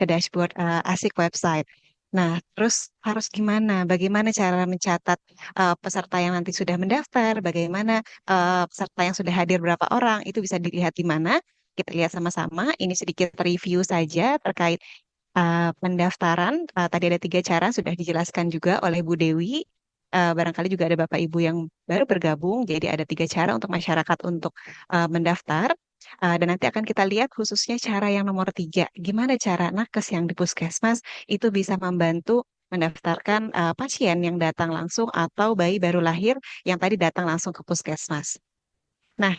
ke dashboard ASIK website. Nah, terus harus gimana? Bagaimana cara mencatat peserta yang nanti sudah mendaftar? Bagaimana peserta yang sudah hadir berapa orang? Itu bisa dilihat di mana? Kita lihat sama-sama. Ini sedikit review saja terkait pendaftaran. Tadi ada 3 cara sudah dijelaskan juga oleh Bu Dewi. Barangkali juga ada Bapak Ibu yang baru bergabung. Jadi ada 3 cara untuk masyarakat untuk mendaftar. Dan nanti akan kita lihat khususnya cara yang nomor 3. Gimana cara nakes yang di puskesmas itu bisa membantu mendaftarkan pasien yang datang langsung atau bayi baru lahir yang tadi datang langsung ke puskesmas. Nah,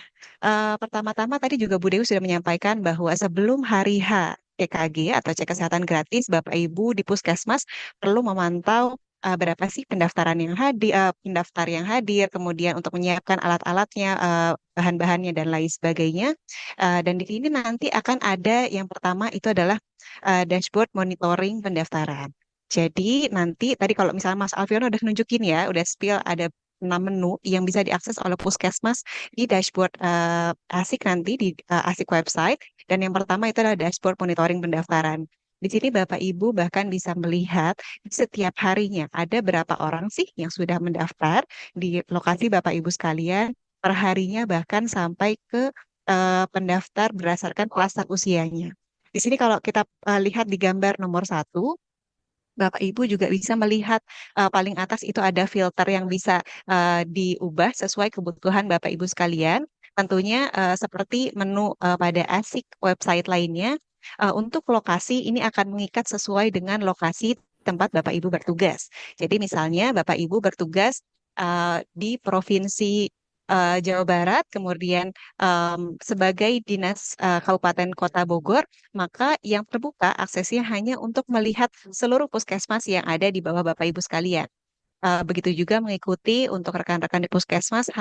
pertama-tama tadi juga Bu Dewi sudah menyampaikan bahwa sebelum hari H CKG atau cek kesehatan gratis, Bapak Ibu di Puskesmas perlu memantau berapa sih pendaftaran yang hadir, pendaftar yang hadir, kemudian untuk menyiapkan alat-alatnya, bahan-bahannya dan lain sebagainya. Dan di sini nanti akan ada yang pertama itu adalah dashboard monitoring pendaftaran. Jadi nanti tadi kalau misalnya Mas Alfiano udah nunjukin ya, udah spill ada 6 menu yang bisa diakses oleh Puskesmas di dashboard ASIK nanti di ASIK website. Dan yang pertama itu adalah dashboard monitoring pendaftaran. Di sini Bapak Ibu bahkan bisa melihat setiap harinya ada berapa orang sih yang sudah mendaftar di lokasi Bapak Ibu sekalian. Per harinya bahkan sampai ke pendaftar berdasarkan klaster usianya. Di sini kalau kita lihat di gambar nomor 1, Bapak Ibu juga bisa melihat paling atas itu ada filter yang bisa diubah sesuai kebutuhan Bapak Ibu sekalian. Tentunya seperti menu pada ASIK website lainnya, untuk lokasi ini akan mengikat sesuai dengan lokasi tempat Bapak Ibu bertugas. Jadi misalnya Bapak Ibu bertugas di Provinsi Jawa Barat, kemudian sebagai Dinas Kabupaten Kota Bogor, maka yang terbuka aksesnya hanya untuk melihat seluruh puskesmas yang ada di bawah Bapak Ibu sekalian. Begitu juga mengikuti untuk rekan-rekan di puskesmas,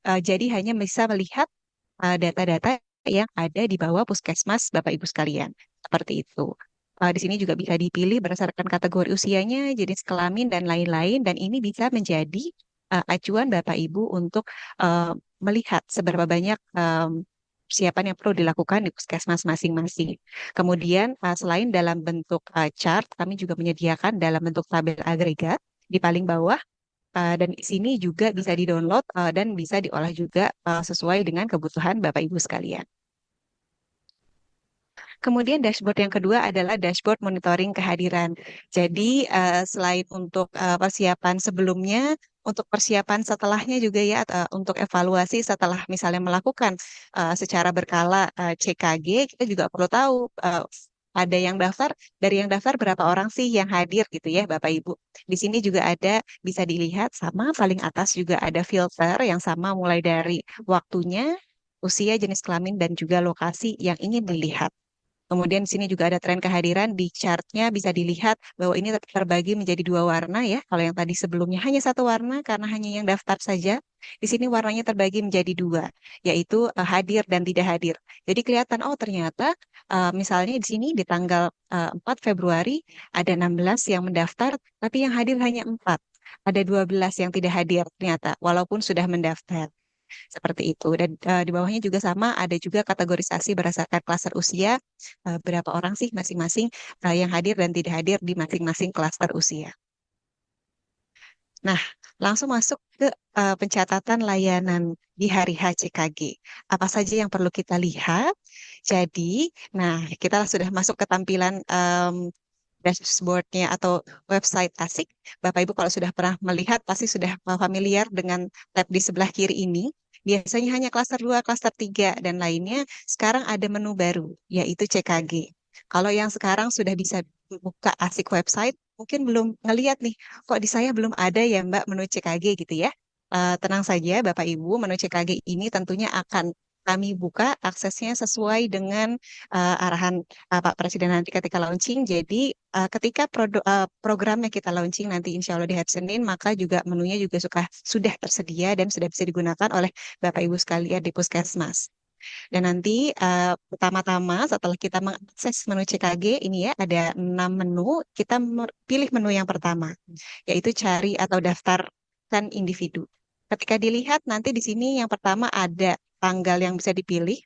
jadi hanya bisa melihat data-data yang ada di bawah puskesmas Bapak Ibu sekalian. Seperti itu. Di sini juga bisa dipilih berdasarkan kategori usianya, jenis kelamin, dan lain-lain. Dan ini bisa menjadi acuan Bapak Ibu untuk eh, melihat seberapa banyak persiapan yang perlu dilakukan di puskesmas masing-masing. Kemudian, selain dalam bentuk chart, kami juga menyediakan dalam bentuk tabel agregat di paling bawah. Dan di sini juga bisa di-download dan bisa diolah juga sesuai dengan kebutuhan Bapak Ibu sekalian. Kemudian dashboard yang kedua adalah dashboard monitoring kehadiran. Jadi selain untuk persiapan sebelumnya, untuk persiapan setelahnya juga ya, untuk evaluasi setelah misalnya melakukan secara berkala CKG, kita juga perlu tahu ada yang daftar, dari yang daftar berapa orang sih yang hadir gitu ya Bapak Ibu. Di sini juga ada, bisa dilihat sama, paling atas juga ada filter yang sama mulai dari waktunya, usia, jenis kelamin, dan juga lokasi yang ingin dilihat. Kemudian di sini juga ada tren kehadiran di chartnya bisa dilihat bahwa ini terbagi menjadi 2 warna ya. Kalau yang tadi sebelumnya hanya satu warna karena hanya yang daftar saja, di sini warnanya terbagi menjadi 2, yaitu hadir dan tidak hadir. Jadi kelihatan oh ternyata misalnya di sini di tanggal 4 Februari ada 16 yang mendaftar, tapi yang hadir hanya 4. Ada 12 yang tidak hadir ternyata, walaupun sudah mendaftar. Seperti itu. Dan di bawahnya juga sama, ada juga kategorisasi berdasarkan klaster usia, berapa orang sih masing-masing yang hadir dan tidak hadir di masing-masing klaster usia. Nah, langsung masuk ke pencatatan layanan di hari HCKG. Apa saja yang perlu kita lihat? Jadi, nah kita sudah masuk ke tampilan dashboardnya atau website ASIK. Bapak Ibu kalau sudah pernah melihat pasti sudah familiar dengan tab di sebelah kiri ini. Biasanya hanya klaster 2, klaster 3, dan lainnya. Sekarang ada menu baru, yaitu CKG. Kalau yang sekarang sudah bisa buka ASIK website, mungkin belum ngeliat nih, kok di saya belum ada ya Mbak menu CKG gitu ya. Tenang saja Bapak Ibu, menu CKG ini tentunya akan kami buka aksesnya sesuai dengan arahan Pak Presiden nanti ketika launching. Jadi ketika programnya kita launching nanti insya Allah di hari Senin, maka juga menunya juga sudah tersedia dan sudah bisa digunakan oleh Bapak Ibu sekalian di Puskesmas. Dan nanti pertama-tama setelah kita mengakses menu CKG ini ya ada 6 menu, kita pilih menu yang pertama, yaitu cari atau daftarkan individu. Ketika dilihat nanti di sini yang pertama ada tanggal yang bisa dipilih.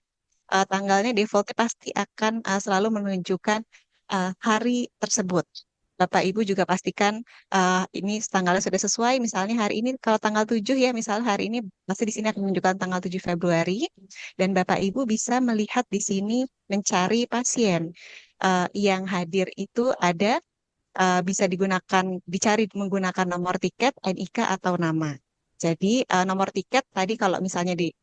Tanggalnya default pasti akan selalu menunjukkan hari tersebut. Bapak Ibu juga pastikan ini tanggalnya sudah sesuai. Misalnya hari ini kalau tanggal 7 ya, misalnya hari ini pasti di sini akan menunjukkan tanggal 7 Februari dan Bapak Ibu bisa melihat di sini mencari pasien yang hadir itu ada bisa digunakan dicari menggunakan nomor tiket, NIK atau nama. Jadi nomor tiket tadi kalau misalnya di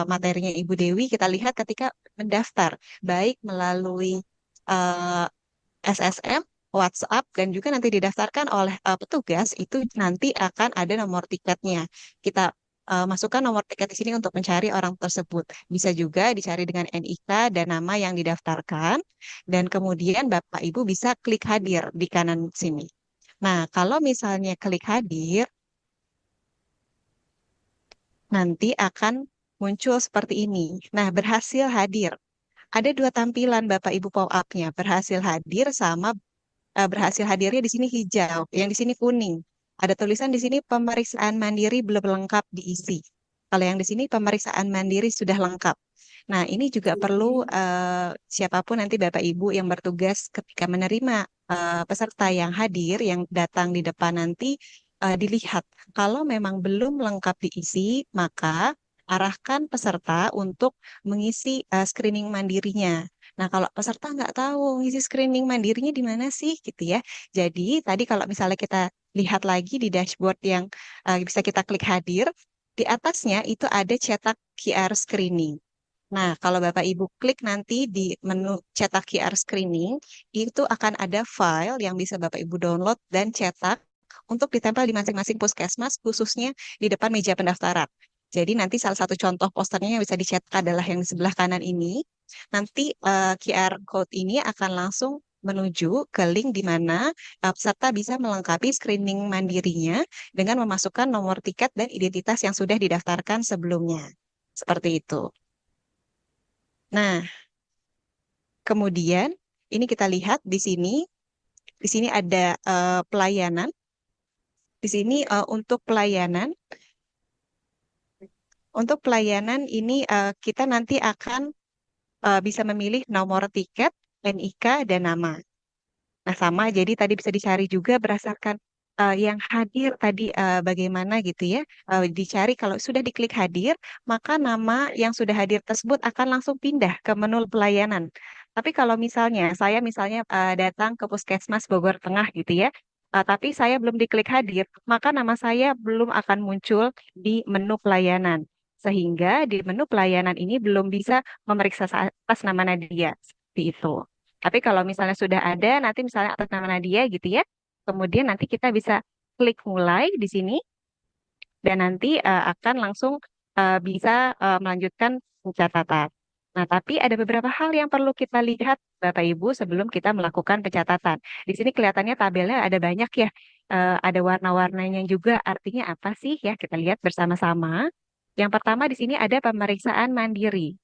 materinya Ibu Dewi kita lihat ketika mendaftar baik melalui eh, SSM, WhatsApp, dan juga nanti didaftarkan oleh petugas, itu nanti akan ada nomor tiketnya. Kita masukkan nomor tiket di sini untuk mencari orang tersebut. Bisa juga dicari dengan NIK dan nama yang didaftarkan, dan kemudian Bapak Ibu bisa klik hadir di kanan sini. Nah, kalau misalnya klik hadir, nanti akan muncul seperti ini. Nah, berhasil hadir. Ada dua tampilan Bapak Ibu pop-up-nya, berhasil hadir sama berhasil hadirnya di sini hijau, yang di sini kuning. Ada tulisan di sini pemeriksaan mandiri belum lengkap diisi. Kalau yang di sini pemeriksaan mandiri sudah lengkap. Nah, ini juga perlu siapapun nanti Bapak Ibu yang bertugas ketika menerima peserta yang hadir, yang datang di depan nanti dilihat. Kalau memang belum lengkap diisi, maka arahkan peserta untuk mengisi screening mandirinya. Nah, kalau peserta nggak tahu ngisi screening mandirinya di mana sih, gitu ya. Jadi, tadi kalau misalnya kita lihat lagi di dashboard yang bisa kita klik hadir, di atasnya itu ada cetak QR screening. Nah, kalau Bapak Ibu klik nanti di menu cetak QR screening, itu akan ada file yang bisa Bapak Ibu download dan cetak untuk ditempel di masing-masing puskesmas, khususnya di depan meja pendaftaran. Jadi nanti salah satu contoh posternya yang bisa dicetak adalah yang di sebelah kanan ini. Nanti QR code ini akan langsung menuju ke link di mana peserta bisa melengkapi screening mandirinya dengan memasukkan nomor tiket dan identitas yang sudah didaftarkan sebelumnya. Seperti itu. Nah, kemudian ini kita lihat di sini. Di sini ada pelayanan. Di sini untuk pelayanan ini kita nanti akan bisa memilih nomor tiket, NIK, dan nama. Nah, sama, jadi tadi bisa dicari juga berdasarkan yang hadir tadi bagaimana gitu ya. Dicari kalau sudah diklik hadir, maka nama yang sudah hadir tersebut akan langsung pindah ke menu pelayanan. Tapi kalau misalnya saya misalnya datang ke Puskesmas Bogor Tengah gitu ya, tapi saya belum diklik hadir, maka nama saya belum akan muncul di menu pelayanan. Sehingga di menu pelayanan ini belum bisa memeriksa atas nama Nadia. Seperti itu. Tapi kalau misalnya sudah ada, nanti misalnya atas nama Nadia gitu ya, kemudian nanti kita bisa klik mulai di sini dan nanti akan langsung bisa melanjutkan pencatatan. Nah, tapi ada beberapa hal yang perlu kita lihat, Bapak Ibu, sebelum kita melakukan pencatatan. Di sini kelihatannya tabelnya ada banyak ya, ada warna-warnanya juga. Artinya apa sih ya? Kita lihat bersama-sama. Yang pertama di sini ada pemeriksaan mandiri.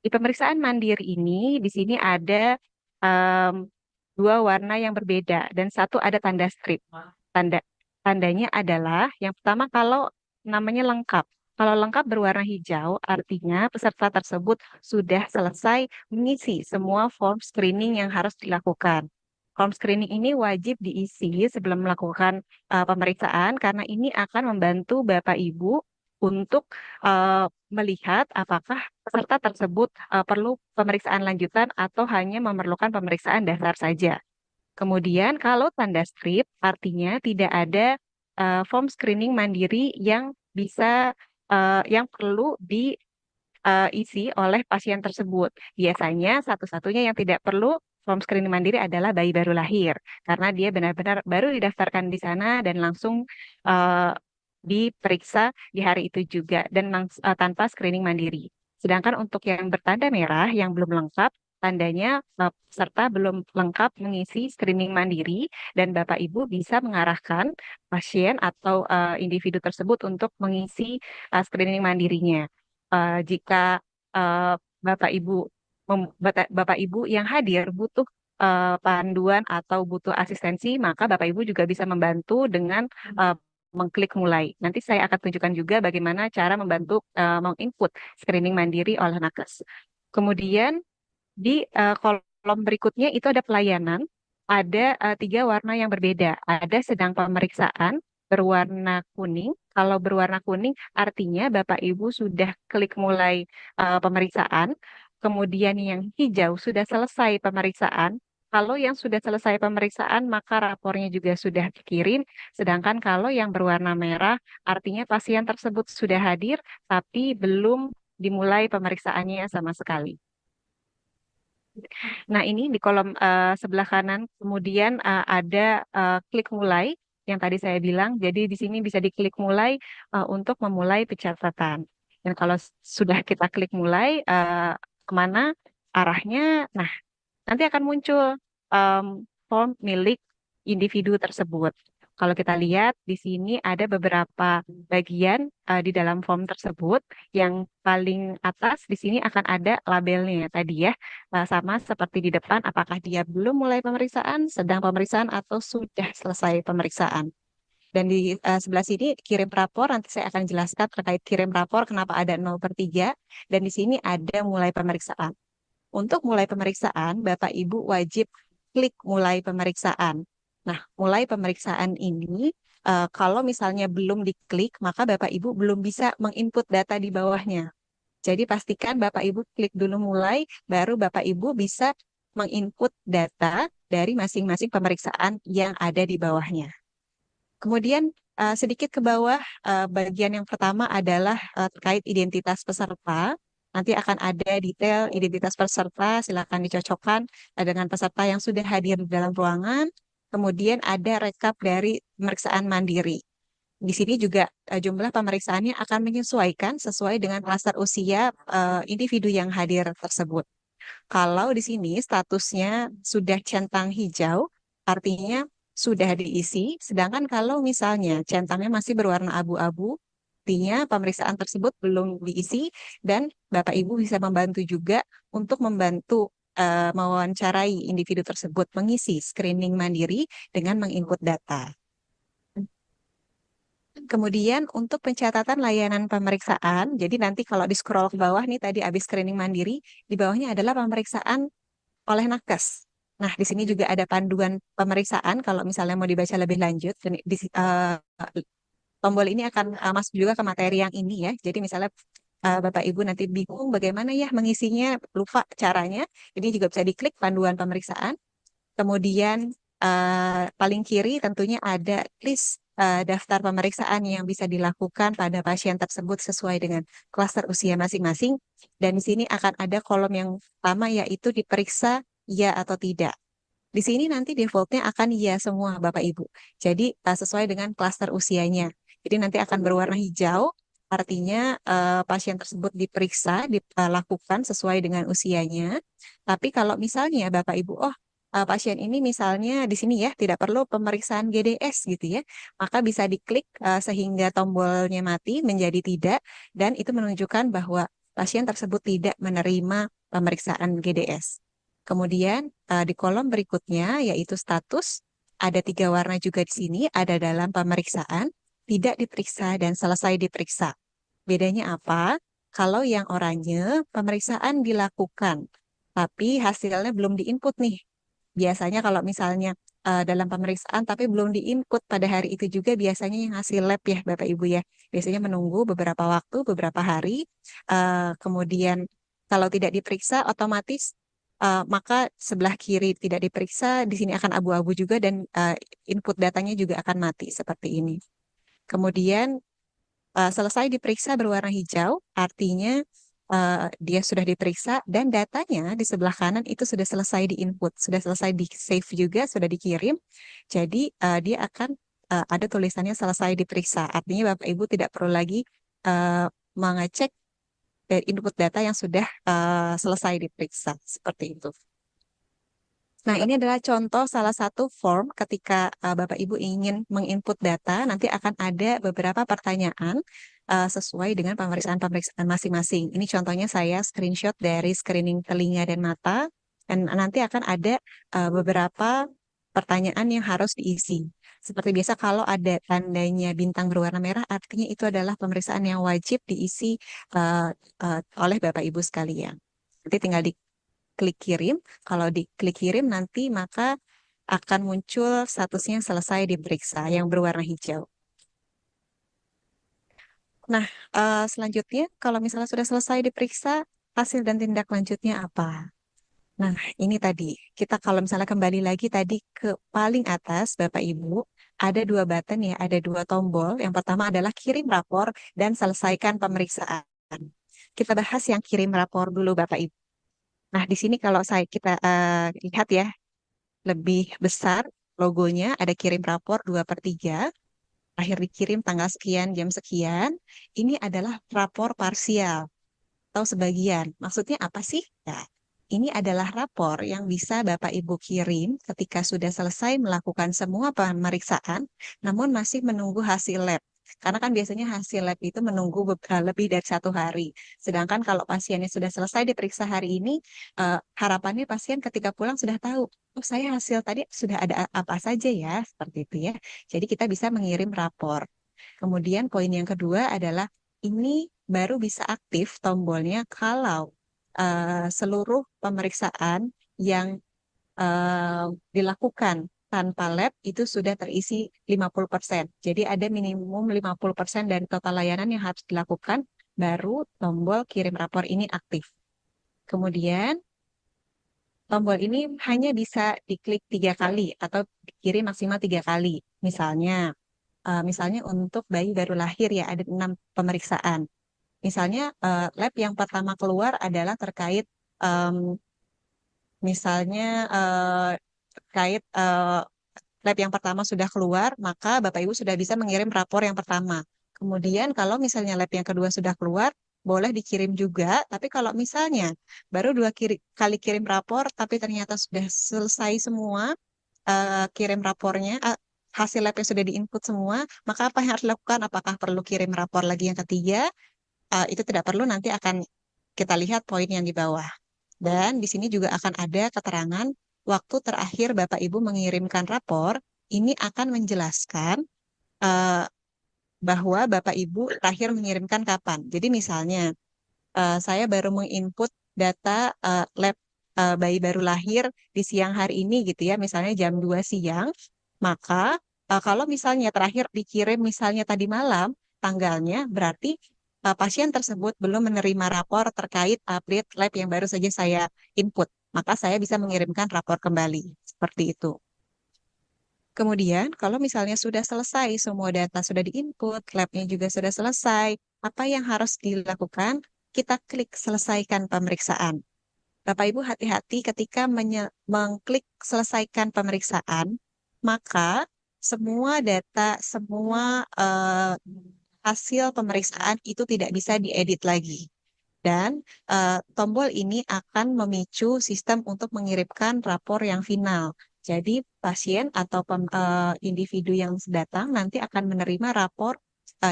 Di pemeriksaan mandiri ini, di sini ada em, dua warna yang berbeda dan satu ada tanda strip. Tanda tandanya adalah yang pertama kalau namanya lengkap. Kalau lengkap berwarna hijau, artinya peserta tersebut sudah selesai mengisi semua form screening yang harus dilakukan. Form screening ini wajib diisi sebelum melakukan pemeriksaan karena ini akan membantu Bapak Ibu untuk melihat apakah peserta tersebut perlu pemeriksaan lanjutan atau hanya memerlukan pemeriksaan dasar saja. Kemudian kalau tanda strip artinya tidak ada form screening mandiri yang bisa yang perlu diisi oleh pasien tersebut. Biasanya satu-satunya yang tidak perlu form screening mandiri adalah bayi baru lahir karena dia benar-benar baru didaftarkan di sana dan langsung eh, diperiksa di hari itu juga dan tanpa screening mandiri. Sedangkan untuk yang bertanda merah yang belum lengkap, tandanya peserta belum lengkap mengisi screening mandiri dan Bapak Ibu bisa mengarahkan pasien atau individu tersebut untuk mengisi screening mandirinya. Jika eh, Bapak Ibu Bapak Ibu yang hadir butuh panduan atau butuh asistensi, maka Bapak Ibu juga bisa membantu dengan eh, mengklik mulai. Nanti saya akan tunjukkan juga bagaimana cara membantu menginput screening mandiri oleh nakes. Kemudian di kolom berikutnya itu ada pelayanan. ada tiga warna yang berbeda. Ada sedang pemeriksaan berwarna kuning. Kalau berwarna kuning artinya Bapak Ibu sudah klik mulai pemeriksaan. Kemudian yang hijau sudah selesai pemeriksaan. Kalau yang sudah selesai pemeriksaan, maka rapornya juga sudah dikirim. Sedangkan kalau yang berwarna merah, artinya pasien tersebut sudah hadir, tapi belum dimulai pemeriksaannya sama sekali. Nah, ini di kolom sebelah kanan, kemudian ada klik mulai yang tadi saya bilang. Jadi di sini bisa diklik mulai untuk memulai pencatatan. Dan kalau sudah kita klik mulai, kemana arahnya? Nah, nanti akan muncul em, form milik individu tersebut. Kalau kita lihat di sini ada beberapa bagian di dalam form tersebut. Yang paling atas di sini akan ada labelnya tadi ya. Sama seperti di depan, apakah dia belum mulai pemeriksaan, sedang pemeriksaan, atau sudah selesai pemeriksaan. Dan di sebelah sini kirim rapor, nanti saya akan jelaskan terkait kirim rapor, kenapa ada 0/3. Dan di sini ada mulai pemeriksaan. Untuk mulai pemeriksaan, Bapak Ibu wajib klik mulai pemeriksaan. Nah, mulai pemeriksaan ini, kalau misalnya belum diklik, maka Bapak Ibu belum bisa menginput data di bawahnya. Jadi pastikan Bapak Ibu klik dulu mulai, baru Bapak Ibu bisa menginput data dari masing-masing pemeriksaan yang ada di bawahnya. Kemudian sedikit ke bawah, bagian yang pertama adalah terkait identitas peserta. Nanti akan ada detail identitas peserta, silakan dicocokkan dengan peserta yang sudah hadir di dalam ruangan. Kemudian ada rekap dari pemeriksaan mandiri. Di sini juga jumlah pemeriksaannya akan menyesuaikan sesuai dengan klaster usia individu yang hadir tersebut. Kalau di sini statusnya sudah centang hijau, artinya sudah diisi. Sedangkan kalau misalnya centangnya masih berwarna abu-abu, artinya pemeriksaan tersebut belum diisi dan Bapak Ibu bisa membantu juga untuk membantu mewawancarai individu tersebut mengisi screening mandiri dengan menginput data. Kemudian untuk pencatatan layanan pemeriksaan, jadi nanti kalau di scroll ke bawah nih tadi habis screening mandiri, di bawahnya adalah pemeriksaan oleh nakes. Nah, di sini juga ada panduan pemeriksaan kalau misalnya mau dibaca lebih lanjut. Dan tombol ini akan masuk juga ke materi yang ini ya. Jadi misalnya Bapak Ibu nanti bingung bagaimana ya mengisinya, lupa caranya, ini juga bisa diklik panduan pemeriksaan. Kemudian paling kiri tentunya ada list daftar pemeriksaan yang bisa dilakukan pada pasien tersebut sesuai dengan klaster usia masing-masing. Dan di sini akan ada kolom yang pertama yaitu diperiksa ya atau tidak. Di sini nanti defaultnya akan iya semua Bapak Ibu. Jadi sesuai dengan klaster usianya. Jadi nanti akan berwarna hijau, artinya pasien tersebut diperiksa, dilakukan sesuai dengan usianya. Tapi kalau misalnya Bapak Ibu, oh pasien ini misalnya di sini ya tidak perlu pemeriksaan GDS gitu ya, maka bisa diklik sehingga tombolnya mati menjadi tidak dan itu menunjukkan bahwa pasien tersebut tidak menerima pemeriksaan GDS. Kemudian di kolom berikutnya yaitu status, ada tiga warna juga di sini, ada dalam pemeriksaan, tidak diperiksa, dan selesai diperiksa. Bedanya apa? Kalau yang oranye, pemeriksaan dilakukan, tapi hasilnya belum diinput nih. Biasanya kalau misalnya dalam pemeriksaan tapi belum diinput pada hari itu juga biasanya yang hasil lab ya Bapak Ibu ya. Biasanya menunggu beberapa waktu, beberapa hari. Kemudian kalau tidak diperiksa otomatis maka sebelah kiri tidak diperiksa, di sini akan abu-abu juga dan input datanya juga akan mati seperti ini. Kemudian selesai diperiksa berwarna hijau, artinya dia sudah diperiksa dan datanya di sebelah kanan itu sudah selesai diinput, sudah selesai di save juga, sudah dikirim. Jadi dia akan ada tulisannya selesai diperiksa. Artinya Bapak Ibu tidak perlu lagi mengecek input data yang sudah selesai diperiksa seperti itu. Nah, ini adalah contoh salah satu form ketika Bapak Ibu ingin menginput data, nanti akan ada beberapa pertanyaan sesuai dengan pemeriksaan-pemeriksaan masing-masing. Ini contohnya saya screenshot dari screening telinga dan mata, dan nanti akan ada beberapa pertanyaan yang harus diisi. Seperti biasa kalau ada tandanya bintang berwarna merah, artinya itu adalah pemeriksaan yang wajib diisi oleh Bapak Ibu sekalian. Nanti tinggal klik kirim. Kalau diklik kirim nanti maka akan muncul statusnya selesai diperiksa yang berwarna hijau. Nah, selanjutnya kalau misalnya sudah selesai diperiksa, hasil dan tindak lanjutnya apa? Nah, ini tadi kita kalau misalnya kembali lagi tadi ke paling atas, Bapak Ibu, ada dua button ya, ada dua tombol. Yang pertama adalah kirim rapor dan selesaikan pemeriksaan. Kita bahas yang kirim rapor dulu, Bapak Ibu. Nah, di sini kalau kita lihat ya, lebih besar logonya ada kirim rapor 2/3, akhir dikirim tanggal sekian, jam sekian. Ini adalah rapor parsial atau sebagian. Maksudnya apa sih? Ya, ini adalah rapor yang bisa Bapak Ibu kirim ketika sudah selesai melakukan semua pemeriksaan, namun masih menunggu hasil lab. Karena kan biasanya hasil lab itu menunggu lebih dari 1 hari. Sedangkan kalau pasiennya sudah selesai diperiksa hari ini, harapannya pasien ketika pulang sudah tahu, oh saya hasil tadi sudah ada apa saja ya, seperti itu ya. Jadi kita bisa mengirim rapor. Kemudian poin yang kedua adalah ini baru bisa aktif tombolnya kalau seluruh pemeriksaan yang dilakukan tanpa lab itu sudah terisi 50%. Jadi ada minimum 50% dari total layanan yang harus dilakukan, baru tombol kirim rapor ini aktif. Kemudian tombol ini hanya bisa diklik 3 kali atau dikirim maksimal 3 kali. Misalnya untuk bayi baru lahir ya ada 6 pemeriksaan. Misalnya lab yang pertama keluar adalah terkait em, misalnya terkait lab yang pertama sudah keluar, maka Bapak Ibu sudah bisa mengirim rapor yang pertama. Kemudian kalau misalnya lab yang kedua sudah keluar, boleh dikirim juga. Tapi kalau misalnya baru kali kirim rapor, tapi ternyata sudah selesai semua kirim rapornya, hasil labnya sudah diinput semua, maka apa yang harus dilakukan? Apakah perlu kirim rapor lagi yang ketiga? Itu tidak perlu, nanti akan kita lihat poin yang di bawah. Dan di sini juga akan ada keterangan waktu terakhir Bapak Ibu mengirimkan rapor, ini akan menjelaskan eh, bahwa Bapak Ibu terakhir mengirimkan kapan. Jadi misalnya saya baru menginput data lab bayi baru lahir di siang hari ini gitu ya, misalnya jam 2 siang, maka kalau misalnya terakhir dikirim misalnya tadi malam, tanggalnya berarti pasien tersebut belum menerima rapor terkait update lab yang baru saja saya input. Maka saya bisa mengirimkan rapor kembali. Seperti itu. Kemudian, kalau misalnya sudah selesai, semua data sudah diinput, labnya juga sudah selesai, apa yang harus dilakukan? Kita klik selesaikan pemeriksaan. Bapak Ibu hati-hati ketika mengklik selesaikan pemeriksaan, maka semua data, semua hasil pemeriksaan itu tidak bisa diedit lagi. Dan tombol ini akan memicu sistem untuk mengirimkan rapor yang final. Jadi pasien atau individu yang datang nanti akan menerima rapor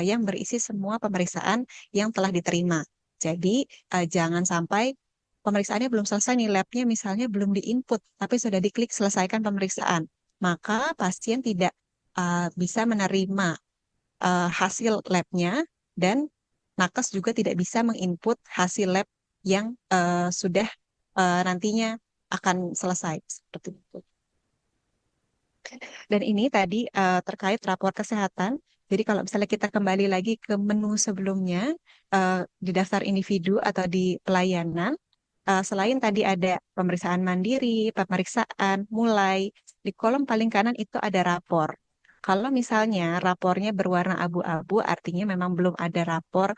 yang berisi semua pemeriksaan yang telah diterima. Jadi jangan sampai pemeriksaannya belum selesai nih, labnya misalnya belum diinput, tapi sudah diklik selesaikan pemeriksaan. Maka pasien tidak bisa menerima hasil labnya dan nakes juga tidak bisa menginput hasil lab yang sudah nantinya akan selesai seperti itu. Dan ini tadi terkait rapor kesehatan. Jadi kalau misalnya kita kembali lagi ke menu sebelumnya di daftar individu atau di pelayanan, selain tadi ada pemeriksaan mandiri, pemeriksaan mulai, di kolom paling kanan itu ada rapor. Kalau misalnya rapornya berwarna abu-abu, artinya memang belum ada rapor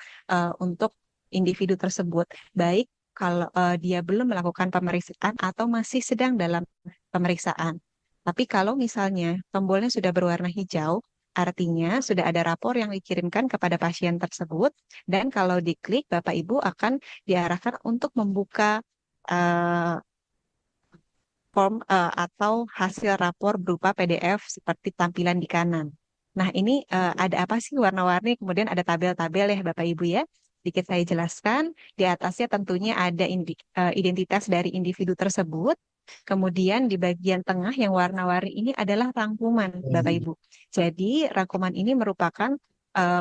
untuk individu tersebut. Baik kalau dia belum melakukan pemeriksaan atau masih sedang dalam pemeriksaan. Tapi kalau misalnya tombolnya sudah berwarna hijau, artinya sudah ada rapor yang dikirimkan kepada pasien tersebut, dan kalau diklik, Bapak Ibu akan diarahkan untuk membuka eh, form atau hasil rapor berupa PDF seperti tampilan di kanan. Nah, ini ada apa sih warna-warni, kemudian ada tabel-tabel ya Bapak Ibu ya. Sedikit saya jelaskan, di atasnya tentunya ada identitas dari individu tersebut. Kemudian di bagian tengah yang warna-warni ini adalah rangkuman Bapak Ibu. Jadi rangkuman ini merupakan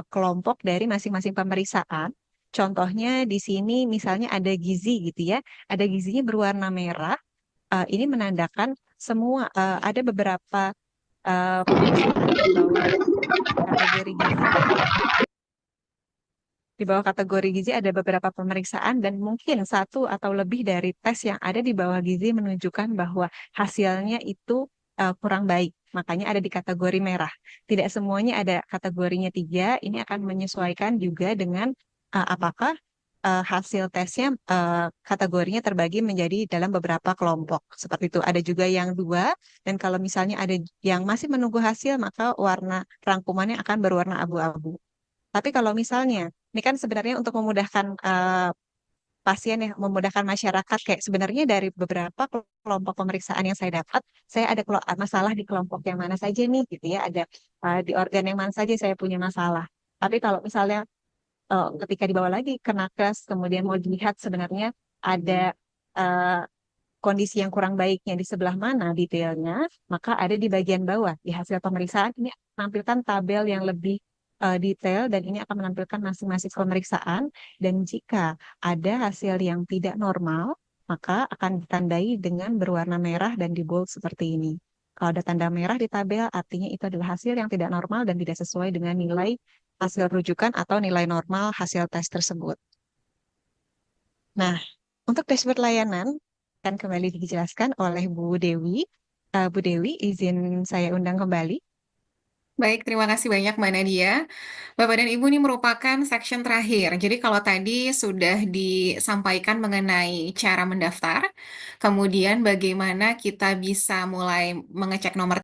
kelompok dari masing-masing pemeriksaan. Contohnya di sini misalnya ada gizi gitu ya, ada gizinya berwarna merah, ini menandakan ada beberapa pemeriksaan di bawah kategori gizi. Di bawah kategori gizi ada beberapa pemeriksaan dan mungkin satu atau lebih dari tes yang ada di bawah gizi menunjukkan bahwa hasilnya itu kurang baik. Makanya ada di kategori merah. Tidak semuanya ada kategorinya 3. Ini akan menyesuaikan juga dengan apakah hasil tesnya kategorinya terbagi menjadi dalam beberapa kelompok. Seperti itu. Ada juga yang 2. Dan kalau misalnya ada yang masih menunggu hasil, maka warna rangkumannya akan berwarna abu-abu. Tapi kalau misalnya, ini kan sebenarnya untuk memudahkan pasien ya, memudahkan masyarakat, kayak sebenarnya dari beberapa kelompok pemeriksaan yang saya dapat, saya ada masalah di kelompok yang mana saja nih, gitu ya, ada di organ yang mana saja saya punya masalah. Tapi kalau misalnya ketika dibawa lagi ke nakes, kemudian mau dilihat sebenarnya ada eh, kondisi yang kurang baiknya di sebelah mana detailnya, maka ada di bagian bawah di hasil pemeriksaan ini menampilkan tabel yang lebih detail dan ini akan menampilkan masing-masing pemeriksaan dan jika ada hasil yang tidak normal, maka akan ditandai dengan berwarna merah dan di bold seperti ini. Kalau ada tanda merah di tabel, artinya itu adalah hasil yang tidak normal dan tidak sesuai dengan nilai hasil rujukan atau nilai normal hasil tes tersebut. Nah, untuk dashboard layanan akan kembali dijelaskan oleh Bu Dewi. Bu Dewi, izin saya undang kembali. Baik, terima kasih banyak Mbak Nadia. Bapak dan Ibu ini merupakan section terakhir. Jadi kalau tadi sudah disampaikan mengenai cara mendaftar, kemudian bagaimana kita bisa mulai mengecek nomor